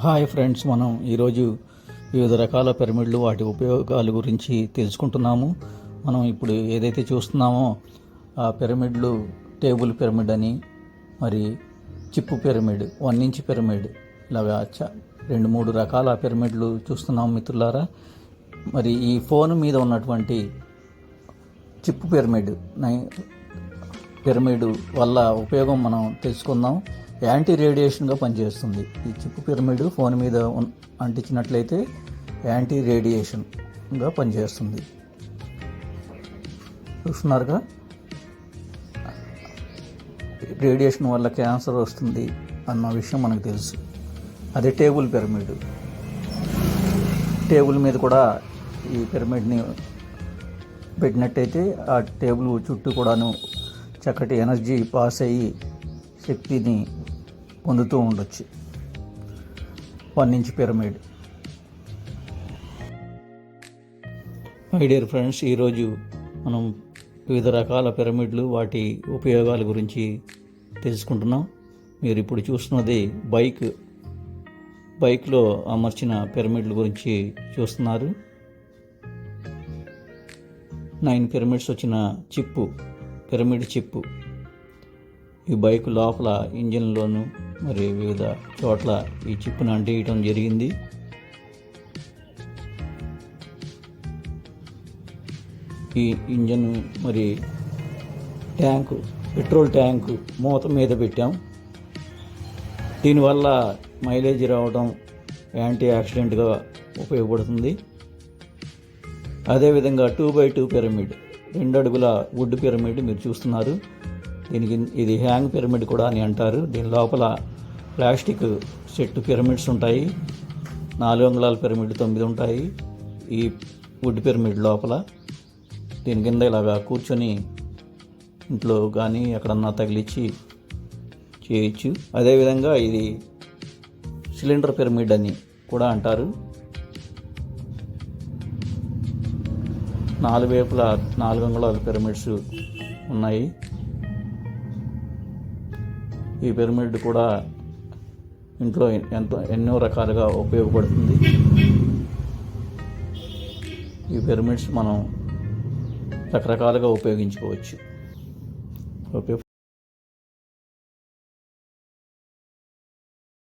Hi friends, మనం ఈరోజు వివిధ రకాల పిరమిడ్లు వాటి ఉపయోగాల గురించి తెలుసుకుంటున్నాము. మనం ఇప్పుడు ఏదైతే చూస్తున్నామో ఆ పిరమిడ్లు టేబుల్ పిరమిడ్ అని, మరి చిప్పు పిరమిడ్, 1 ఇంచ్ పిరమిడ్, ఇలాగా 2-3 రకాల పిరమిడ్లు చూస్తున్నాం మిత్రులారా. మరి ఈ ఫోన్ మీద ఉన్నటువంటి చిప్పు పిరమిడ్ వల్ల ఉపయోగం మనం తెలుసుకుందాం. యాంటీ రేడియేషన్గా పనిచేస్తుంది. ఈ చిప్పు పిరమిడ్ ఫోన్ మీద అంటించినట్లయితే యాంటీ రేడియేషన్గా పనిచేస్తుంది. చూస్తున్నారుగా, రేడియేషన్ వల్ల క్యాన్సర్ వస్తుంది అన్న విషయం మనకు తెలుసు. అదే టేబుల్ పిరమిడ్. టేబుల్ మీద కూడా ఈ పిరమిడ్ని పెట్టినట్టయితే ఆ టేబుల్ చుట్టూ కూడాను చక్కటి ఎనర్జీ పాస్ అయ్యి శక్తిని పొందుతూ ఉండొచ్చు. 1 inch pyramid. My dear friends, ఈరోజు మనం వివిధ రకాల పిరమిడ్లు వాటి ఉపయోగాల గురించి తెలుసుకుంటున్నాం. మీరు ఇప్పుడు చూస్తున్నది బైక్లో అమర్చిన పిరమిడ్ల గురించి చూస్తున్నారు. 9 పిరమిడ్స్ వచ్చిన పిరమిడ్ చిప్పు ఈ బైక్ లోపల ఇంజిన్లోను మరి వివిధ చోట్ల ఈ చిప్పును అంటించడం జరిగింది. ఈ ఇంజన్ మరి పెట్రోల్ ట్యాంకు మూత మీద పెట్టాం. దీనివల్ల మైలేజ్ రావడం, యాంటీ యాక్సిడెంట్గా ఉపయోగపడుతుంది. అదేవిధంగా 2x2 పిరమిడ్, 2 అడుగుల వుడ్ పిరమిడ్ మీరు చూస్తున్నారు. ఇది హ్యాంగ్ పిరమిడ్ కూడా అని అంటారు. దీని లోపల ప్లాస్టిక్ సెట్ పిరమిడ్స్ ఉంటాయి. 4 అంగుళాల పిరమిడ్ 9 ఉంటాయి ఈ వుడ్ పిరమిడ్ లోపల. దీని కింద ఇలాగా కూర్చొని ఇంట్లో కానీ ఎక్కడన్నా తగిలిచ్చి చేయొచ్చు. అదేవిధంగా ఇది సిలిండర్ పిరమిడ్ అని కూడా అంటారు. 4 వైపులా 4 అంగుళాల పిరమిడ్స్ ఉన్నాయి. ఈ పిరమిడ్ కూడా ఇంట్లో ఎన్నో రకాలుగా ఉపయోగపడుతుంది. ఈ పిరమిడ్స్ మనం రకరకాలుగా ఉపయోగించుకోవచ్చు. ఓకే.